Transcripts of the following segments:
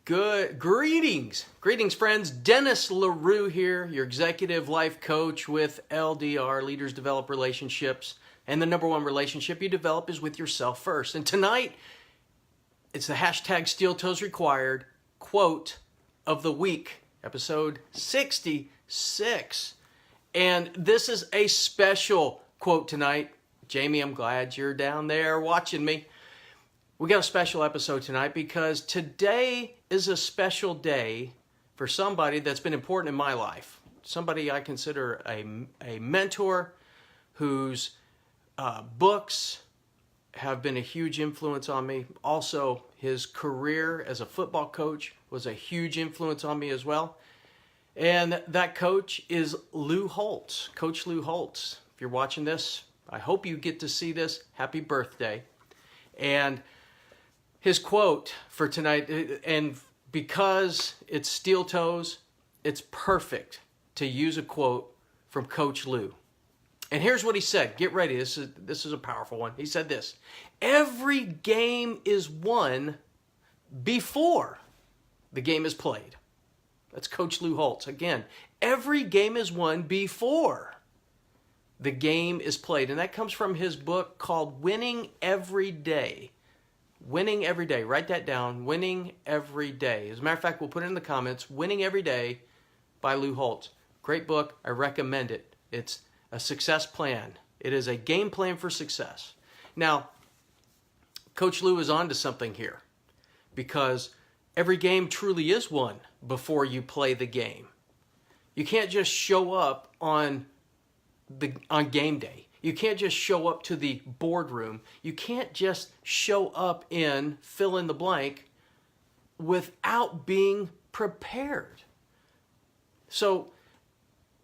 Greetings, friends. Dennis LaRue here, your executive life coach with LDR, Leaders Develop Relationships. And the number one relationship you develop is with yourself first. And tonight, it's the hashtag steeltoesrequired quote of the week, episode 66. And this is a special quote tonight. Jamie, I'm glad you're down there watching me. We got a special episode tonight because today is a special day for somebody that's been important in my life. Somebody I consider a mentor whose books have been a huge influence on me. Also, his career as a football coach was a huge influence on me as well. And that coach is Lou Holtz, Coach Lou Holtz. If you're watching this, I hope you get to see this. Happy birthday. And his quote for tonight, and because it's steel toes, it's perfect to use a quote from Coach Lou. And here's what he said. Get ready. This is a powerful one. He said this: every game is won before the game is played. That's Coach Lou Holtz. Again, every game is won before the game is played. And that comes from his book called Winning Every Day. Winning Every Day. Write that down. Winning Every Day. As a matter of fact, we'll put it in the comments. Winning Every Day by Lou Holtz. Great book. I recommend it. It's a success plan. It is a game plan for success. Now, Coach Lou is on to something here because every game truly is won before you play the game. You can't just show up on game day. You can't just show up to the boardroom. You can't just show up in fill in the blank without being prepared. So,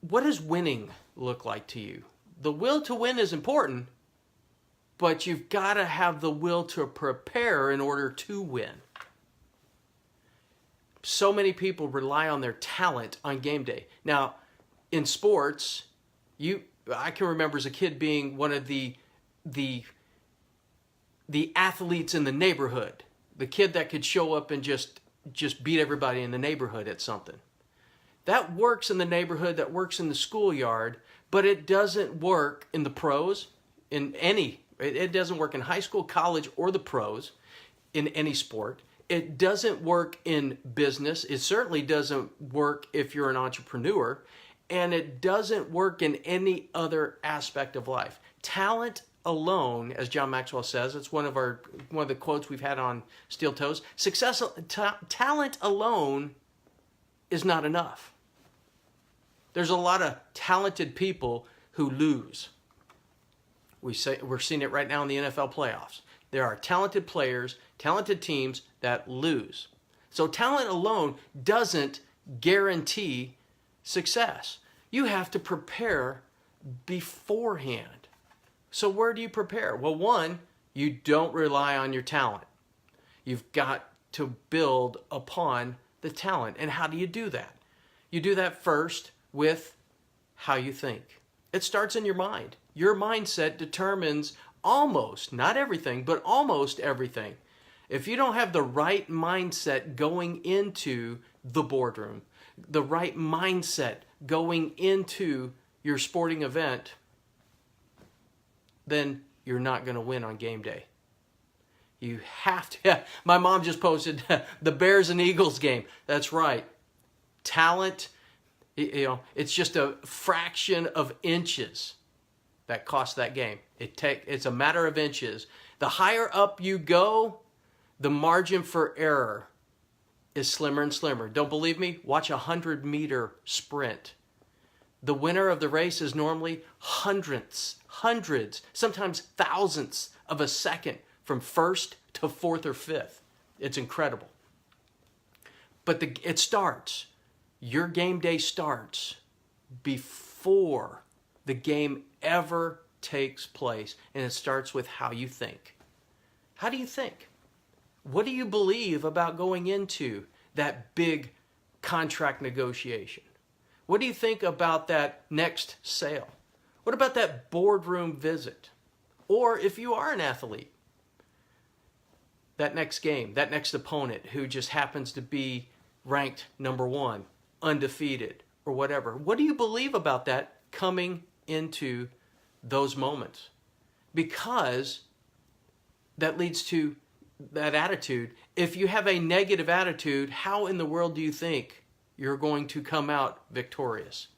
what does winning look like to you? The will to win is important, but you've got to have the will to prepare in order to win. So many people rely on their talent on game day. Now, in sports, I can remember as a kid being one of the athletes in the neighborhood, the kid that could show up and just beat everybody in the neighborhood at something. That works in the neighborhood, that works in the schoolyard, but it doesn't work in the pros, it doesn't work in high school, college, or the pros in any sport. It doesn't work in business. It certainly doesn't work if you're an entrepreneur. And it doesn't work in any other aspect of life. Talent alone, as John Maxwell says, it's one of the quotes we've had on Steel Toes. Talent alone is not enough. There's a lot of talented people who lose. We're seeing it right now in the NFL playoffs. There are talented players, talented teams that lose. So talent alone doesn't guarantee success. You have to prepare beforehand. So where do you prepare? Well, one, you don't rely on your talent. You've got to build upon the talent. And how do you do that? You do that first with how you think. It starts in your mind. Your mindset determines almost, not everything, but almost everything. If you don't have the right mindset going into the boardroom, the right mindset going into your sporting event, then you're not going to win on game day. You have to. My mom just posted the Bears and Eagles game. That's right. Talent, it's just a fraction of inches that cost that game. It's a matter of inches. The higher up you go, the margin for error is slimmer and slimmer. Don't believe me? Watch a 100-meter sprint. The winner of the race is normally hundreds, sometimes thousandths of a second from first to fourth or fifth. It's incredible. But it starts. Your game day starts before the game ever takes place, and it starts with how you think. How do you think? What do you believe about going into that big contract negotiation? What do you think about that next sale? What about that boardroom visit? Or if you are an athlete, that next game, that next opponent who just happens to be ranked number 1, undefeated, or whatever. What do you believe about that coming into those moments? Because that leads to that attitude. If you have a negative attitude, how in the world do you think you're going to come out victorious?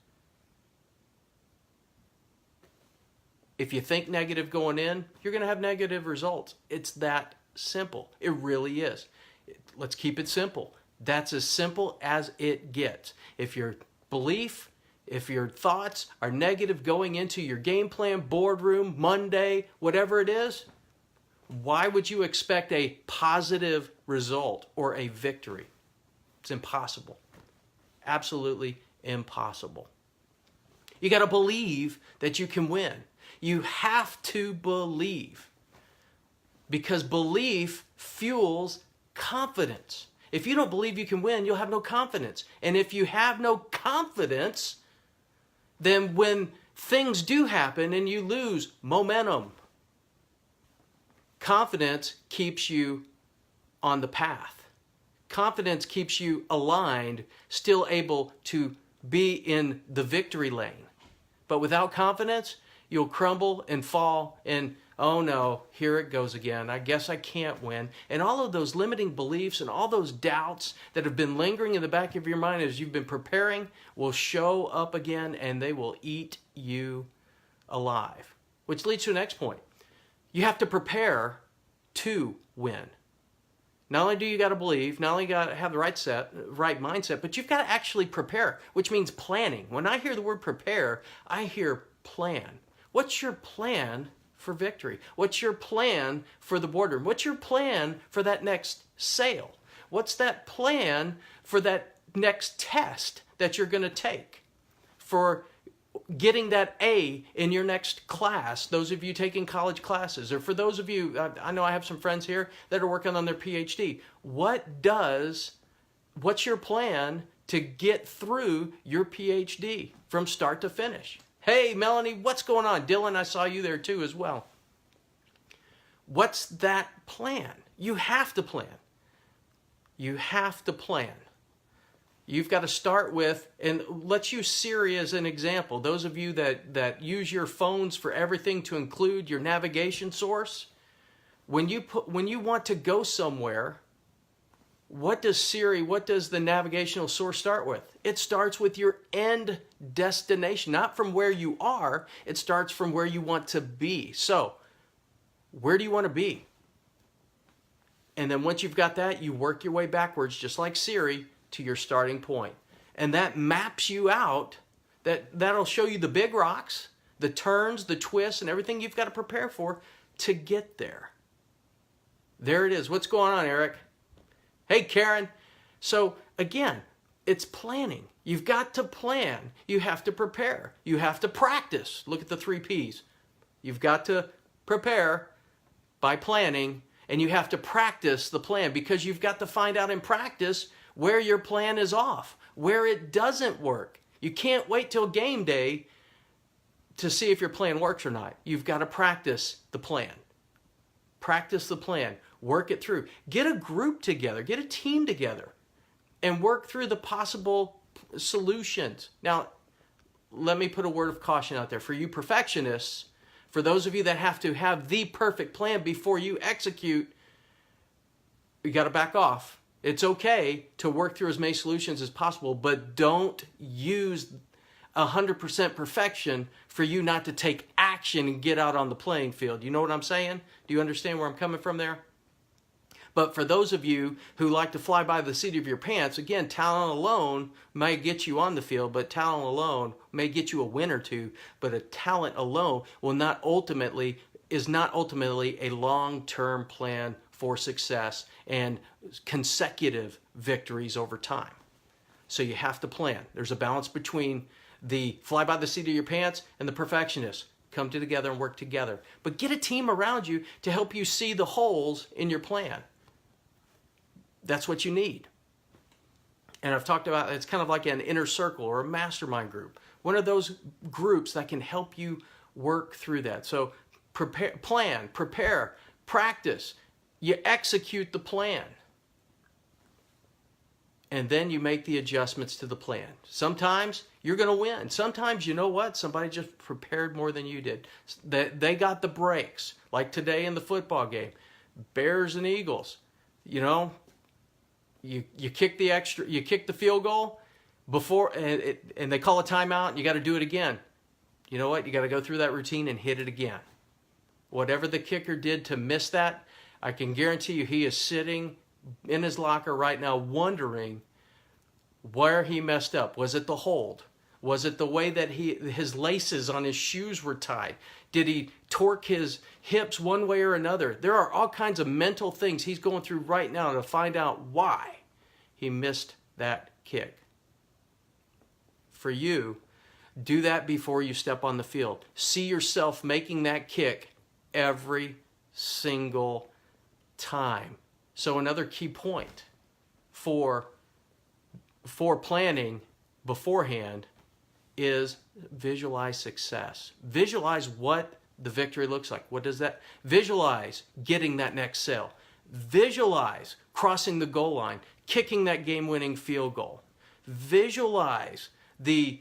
If you think negative going in, you're going to have negative results. It's that simple. It really is. Let's keep it simple. That's as simple as it gets. If your belief, if your thoughts are negative going into your game plan, boardroom, Monday, whatever it is, why would you expect a positive result or a victory? It's impossible. Absolutely impossible. You got to believe that you can win. You have to believe, because belief fuels confidence. If you don't believe you can win, you'll have no confidence. And if you have no confidence, then when things do happen and you lose momentum, confidence keeps you on the path. Confidence keeps you aligned, still able to be in the victory lane. But without confidence, you'll crumble and fall and, oh no, here it goes again. I guess I can't win. And all of those limiting beliefs and all those doubts that have been lingering in the back of your mind as you've been preparing will show up again, and they will eat you alive. Which leads to the next point. You have to prepare to win. Not only do you got to believe, not only got to have the right mindset, but you've got to actually prepare, which means planning. When I hear the word prepare, I hear plan. What's your plan for victory? What's your plan for the boardroom? What's your plan for that next sale? What's that plan for that next test that you're going to take? For getting that A in your next class, those of you taking college classes, or for those of you, I know I have some friends here that are working on their PhD. What's your plan to get through your PhD from start to finish? Hey, Melanie, what's going on? Dylan, I saw you there too as well. What's that plan? You have to plan. You have to plan. You've got to start with, and let's use Siri as an example. Those of you that use your phones for everything to include your navigation source, when you want to go somewhere, what does the navigational source start with? It starts with your end destination, not from where you are. It starts from where you want to be. So, where do you want to be? And then once you've got that, you work your way backwards, just like Siri, to your starting point. And that maps you out. That'll show you the big rocks, the turns, the twists, and everything you've got to prepare for to get there. There it is. What's going on, Eric? Hey, Karen. So again, it's planning. You've got to plan. You have to prepare. You have to practice. Look at the 3 Ps. You've got to prepare by planning, and you have to practice the plan, because you've got to find out in practice where your plan is off, where it doesn't work. You can't wait till game day to see if your plan works or not. You've got to practice the plan. Practice the plan. Work it through. Get a group together. Get a team together and work through the possible solutions. Now, let me put a word of caution out there. For you perfectionists, for those of you that have to have the perfect plan before you execute, you got to back off. It's okay to work through as many solutions as possible, but don't use 100% perfection for you not to take action and get out on the playing field. You know what I'm saying? Do you understand where I'm coming from there? But for those of you who like to fly by the seat of your pants, again, talent alone may get you on the field, but talent alone may get you a win or two, but a talent alone is not ultimately a long-term plan for success and consecutive victories over time. So you have to plan. There's a balance between the fly by the seat of your pants and the perfectionist. Come together and work together. But get a team around you to help you see the holes in your plan. That's what you need. And I've talked about, it's kind of like an inner circle or a mastermind group. One of those groups that can help you work through that. So prepare, plan, prepare, practice, You execute the plan. And then you make the adjustments to the plan. Sometimes you're going to win. Sometimes, you know what? Somebody just prepared more than you did. They got the breaks. Like today in the football game, Bears and Eagles. You know, you kick the field goal before, and they call a timeout, and you got to do it again. You know what? You got to go through that routine and hit it again. Whatever the kicker did to miss that, I can guarantee you he is sitting in his locker right now wondering where he messed up. Was it the hold? Was it the way that his laces on his shoes were tied? Did he torque his hips one way or another? There are all kinds of mental things he's going through right now to find out why he missed that kick. For you, do that before you step on the field. See yourself making that kick every single time. So another key point for planning beforehand is visualize success. Visualize what the victory looks like. What does that? Visualize getting that next sale. Visualize crossing the goal line, kicking that game-winning field goal. Visualize the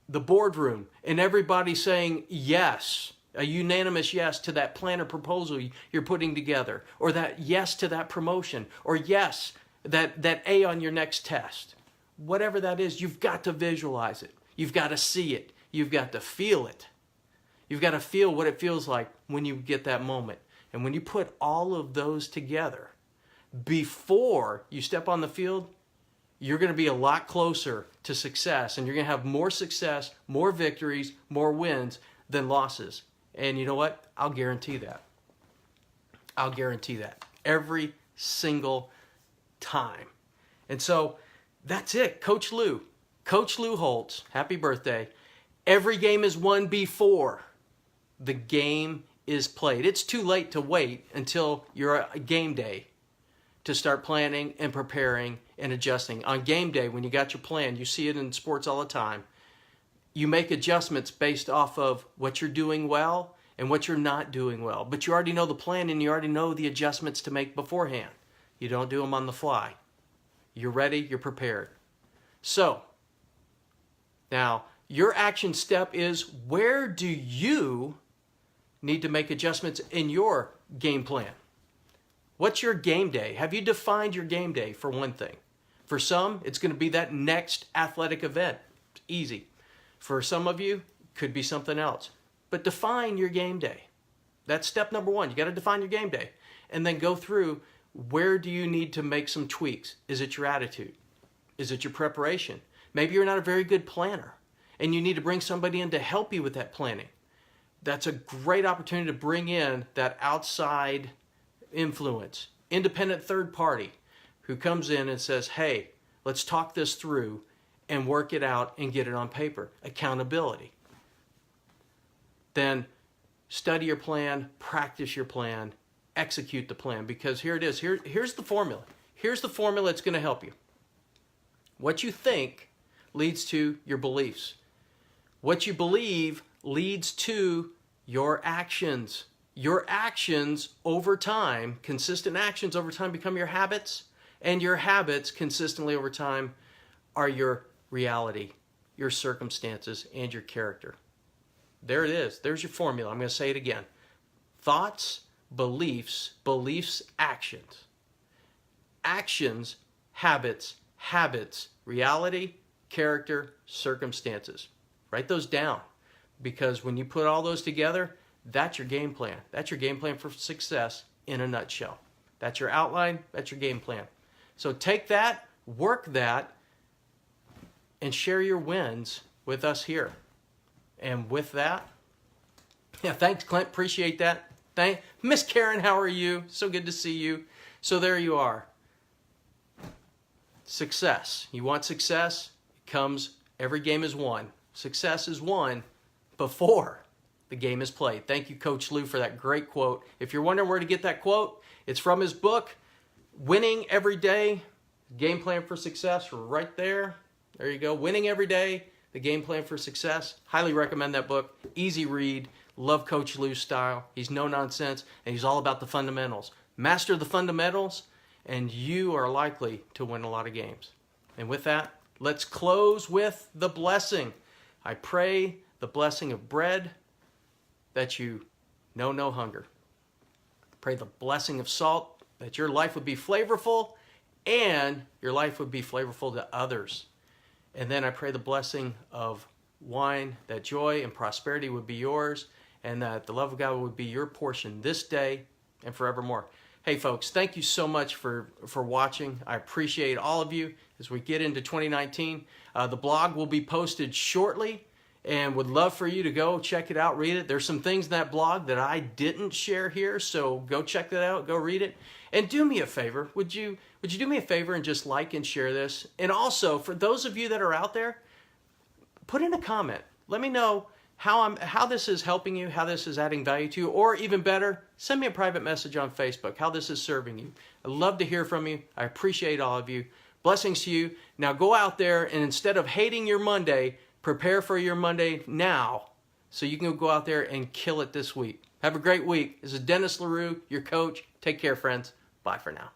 boardroom and everybody saying yes, a unanimous yes to that plan or proposal you're putting together, or that yes to that promotion, or yes, that A on your next test. Whatever that is, you've got to visualize it. You've got to see it. You've got to feel it. You've got to feel what it feels like when you get that moment. And when you put all of those together, before you step on the field, you're going to be a lot closer to success, and you're going to have more success, more victories, more wins than losses. And you know what? I'll guarantee that. I'll guarantee that every single time. And so that's it. Coach Lou Holtz, happy birthday. Every game is won before the game is played. It's too late to wait until you're a game day to start planning and preparing and adjusting. On game day, when you got your plan, you see it in sports all the time, you make adjustments based off of what you're doing well and what you're not doing well. But you already know the plan and you already know the adjustments to make beforehand. You don't do them on the fly. You're ready, you're prepared. So, now, your action step is, where do you need to make adjustments in your game plan? What's your game day? Have you defined your game day, for one thing? For some, it's going to be that next athletic event. It's easy. For some of you, it could be something else. But define your game day. That's step number one. You got to define your game day. And then go through, where do you need to make some tweaks? Is it your attitude? Is it your preparation? Maybe you're not a very good planner and you need to bring somebody in to help you with that planning. That's a great opportunity to bring in that outside influence, independent third party who comes in and says, hey, let's talk this through and work it out and get it on paper. Accountability. Then study your plan, practice your plan, execute the plan, because here it is. Here's the formula. Here's the formula that's going to help you. What you think leads to your beliefs. What you believe leads to your actions. Your actions over time, consistent actions over time, become your habits, and your habits consistently over time are your reality, your circumstances, and your character. There it is. There's your formula. I'm going to say it again. Thoughts, beliefs, actions. Actions, habits, reality, character, circumstances. Write those down, because when you put all those together, that's your game plan. That's your game plan for success in a nutshell. That's your outline. That's your game plan. So take that, work that, and share your wins with us here. And with that, yeah, thanks, Clint. Appreciate that. Miss Karen, how are you? So good to see you. So there you are. Success. You want success? It comes, every game is won. Success is won before the game is played. Thank you, Coach Lou, for that great quote. If you're wondering where to get that quote, it's from his book, Winning Every Day, Game Plan for Success, right there. There you go. Winning Every Day, the Game Plan for Success. Highly recommend that book. Easy read. Love Coach Lou's style. He's no nonsense, and he's all about the fundamentals. Master the fundamentals, and you are likely to win a lot of games. And with that, let's close with the blessing. I pray the blessing of bread, that you know no hunger. Pray the blessing of salt, that your life would be flavorful and your life would be flavorful to others. And then I pray the blessing of wine, that joy and prosperity would be yours, and that the love of God would be your portion this day and forevermore. Hey folks, thank you so much for watching. I appreciate all of you as we get into 2019. The blog will be posted shortly, and would love for you to go check it out, read it. There's some things in that blog that I didn't share here, so go check that out, go read it. And do me a favor, would you do me a favor and just like and share this? And also, for those of you that are out there, put in a comment. Let me know how this is helping you, how this is adding value to you, or even better, send me a private message on Facebook, how this is serving you. I'd love to hear from you. I appreciate all of you. Blessings to you. Now go out there, and instead of hating your Monday, prepare for your Monday now so you can go out there and kill it this week. Have a great week. This is Dennis LaRue, your coach. Take care, friends. Bye for now.